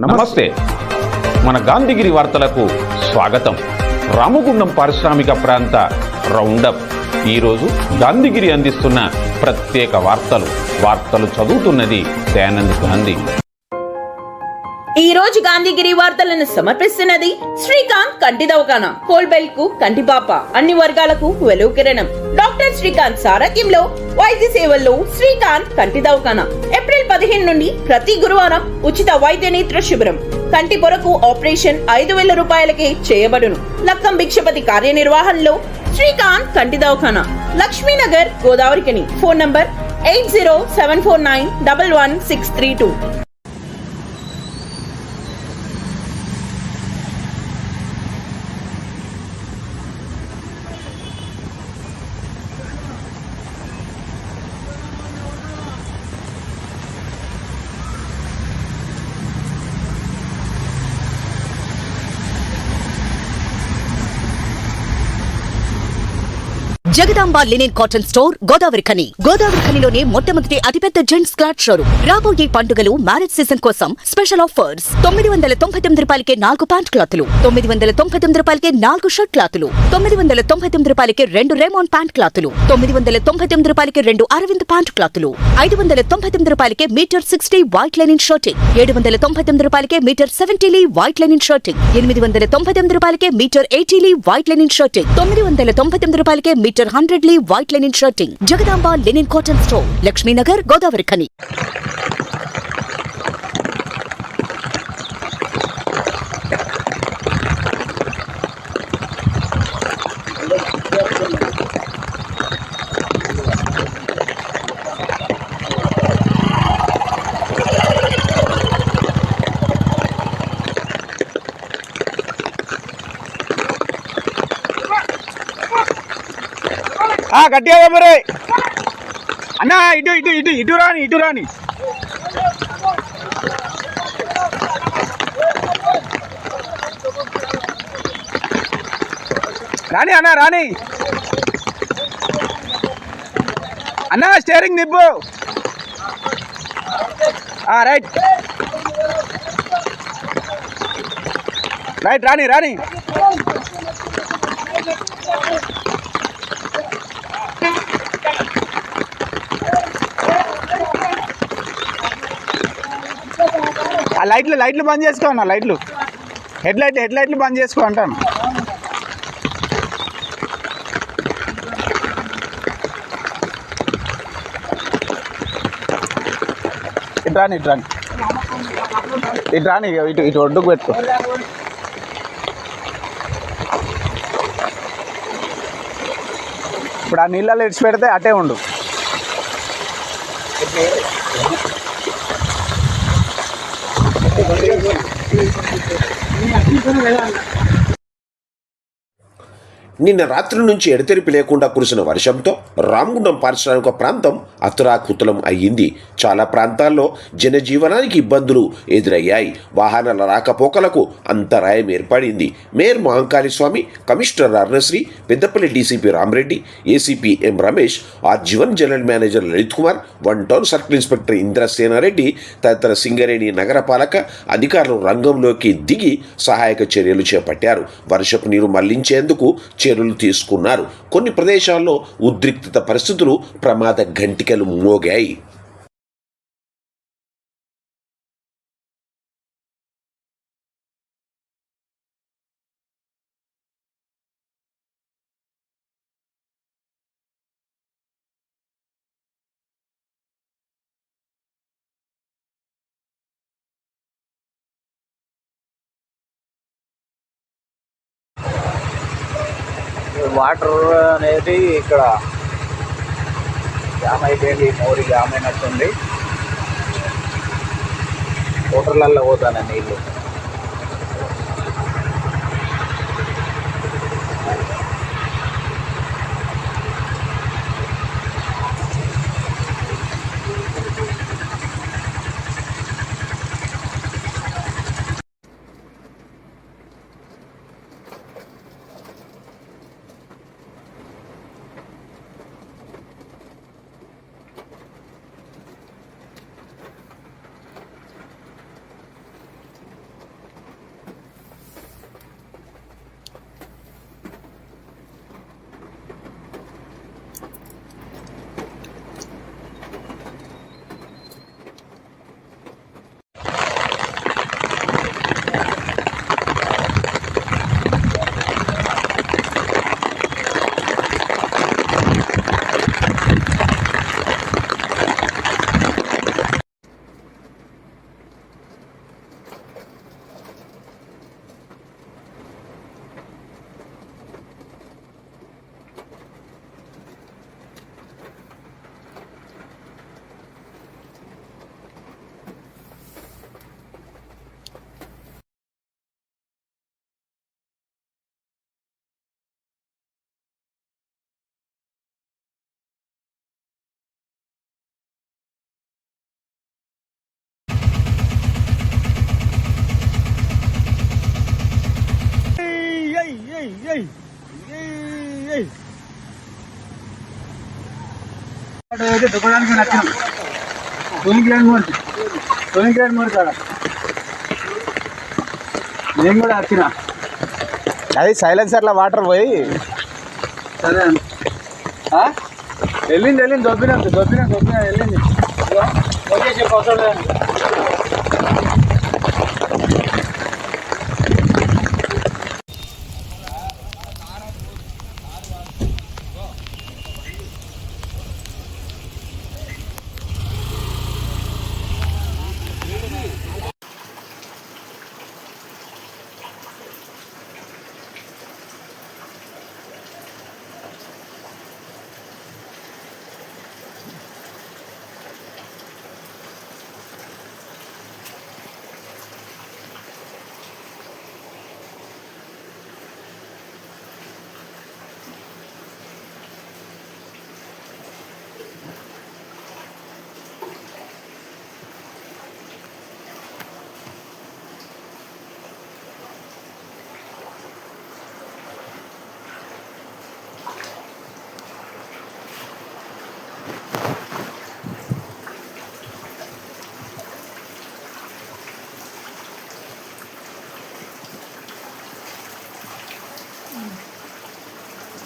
నమస్తే. మన గాంధీగిరి వార్తలకు స్వాగతం. రామగుండం పారిశ్రామిక ప్రాంత రౌండప్. ఈరోజు గాంధీగిరి అందిస్తున్న ప్రత్యేక వార్తలు చదువుతున్నది దయానంద్ గాంధీ. ఈ రోజు గాంధీగిరి వార్తలను సమర్పిస్తున్నది శ్రీకాంత్ కంటి దవాఖానా. కోల్బెల్ కు కంటిపాప, అన్ని వర్గాలకు వెలుగు కిరణం. డాక్టర్ శ్రీకాంత్ సారథ్యంలో వైద్య సేవల్లో శ్రీకాంత్ కంటి దవాఖానా. ఏప్రిల్ 15 నుండి ప్రతి గురువారం ఉచిత వైద్య నేత్ర శిబిరం. కంటి పొరకు ఆపరేషన్ 5,000 రూపాయలకే చేయబడును. లక్కం భిక్షపతి కార్యనిర్వహణలో శ్రీకాంత్ కంటి దవాఖానా, Lakshminagar, Godavarikhani. Phone number 8074911632. Jagadamba linen cotton store, Godavarikhani. గోదావరిఖనిలోనే మొట్టమొదటి అతిపెద్ద జెంట్స్ క్లాత్ షోరూమ్. రాబోయే పండుగలు, మ్యారేజ్ సీజన్ కోసం స్పెషల్ ఆఫర్స్. 999 రూపాయలకే 4 ప్యాంట్ క్లాతులు, 999 రూపాయలకే 4 షర్ట్ క్లాతులు, 999 రూపాయలకే 2 రేమాన్ ప్యాంట్ క్లాతులు, 999 రూపాయలకే 2 అరవింద్ ప్యాంట్ క్లాతులు, 599 రూపాయలకే మీటర్ 60 వైట్ లెనిన్ షర్టింగ్, 799 రూపాయలకే metre 70 lea white linen shirting, 899 రూపాయలకే metre 80 lea white linen shirting, 999 రూపాయలకే metre 100 lea white linen shirting. Jagadamba linen cotton store, Lakshminagar, Godavarikhani. గట్టిగా మరి అన్న, ఇటు ఇటు ఇటు ఇటు రాని ఇటు రాని రాని అన్న, రాని అన్న, స్టీరింగ్ నిప్పు. రైట్ రైట్, రాని రాని. లైట్లు బంద్ చేసుకో అన్న, హెడ్ లైట్లు బంద్ చేసుకో అంటాను. ఇటు రాని ఇటు ఒడ్డుకు పెట్టుకో. ఇప్పుడు ఆ నీళ్ళలో ఇడిచి పెడితే అటే ఉండు. నిన్న రాత్రి నుంచి ఎడతెరిపి లేకుండా కురిసిన వర్షంతో రామగుండం పారిశ్రామిక ప్రాంతం అతలాకుతలం అయ్యింది. చాలా ప్రాంతాల్లో జనజీవనానికి ఇబ్బందులు ఎదురయ్యాయి. వాహనాల రాకపోకలకు అంతరాయం ఏర్పడింది. Mayor Mahankali Swamy, commissioner Arunasri, Peddapalli DCP Ramareddy, ACP M Ramesh, RG one general manager Lalit Kumar, 1 town circle inspector Indrasenareddy తదితర సింగరేణి నగరపాలక అధికారులు రంగంలోకి దిగి సహాయక చర్యలు చేపట్టారు. వర్షపు నీరు మళ్లించేందుకు చర్యలు తీసుకున్నారు. కొన్ని ప్రదేశాల్లో ఉద్రిక్తత పరిస్థితులు, ప్రమాద ఘంటికలు మోగాయి. వాటర్ అనేది ఇక్కడ జామ్ అయిపోయింది, మోరి జామ్ అయినట్టుంది. హోటళ్ళల్లో పోతాను నీళ్ళు. అయితే దుబ్బడానికి నచ్చినాం టోయింగ్ మోర్ కాడ నేను కూడా వచ్చిన అది సైలెన్సర్లో వాటర్ పోయి సరే వెళ్ళింది దొబ్బినా వెళ్ళింది చెప్పవసరం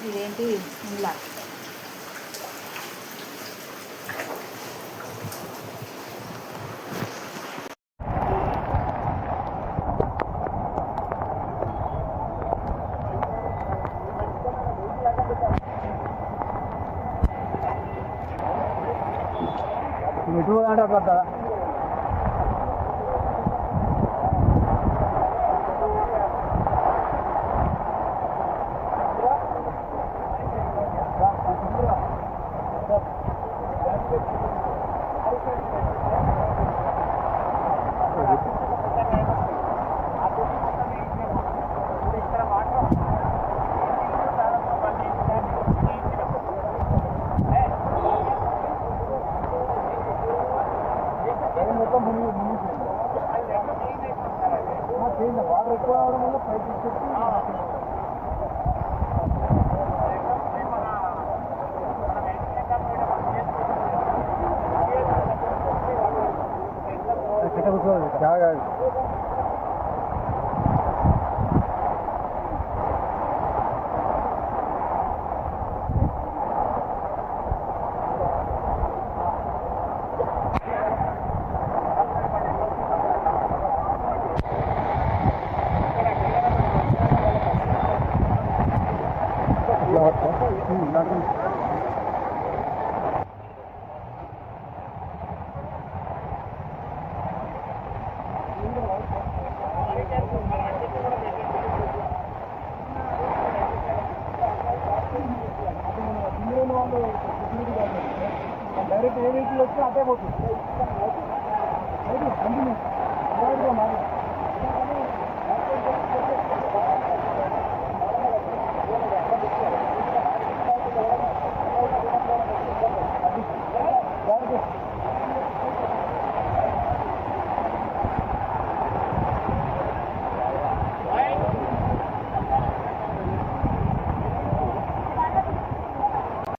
ఇదేంటి ఇలా ఎటు అంటే అట్లా వాటర్ ఎక్కువ అవడం వల్ల పైకి జాగా డైరెక్ట్ ఏ వెహికల్ వచ్చి అదే పోతుంది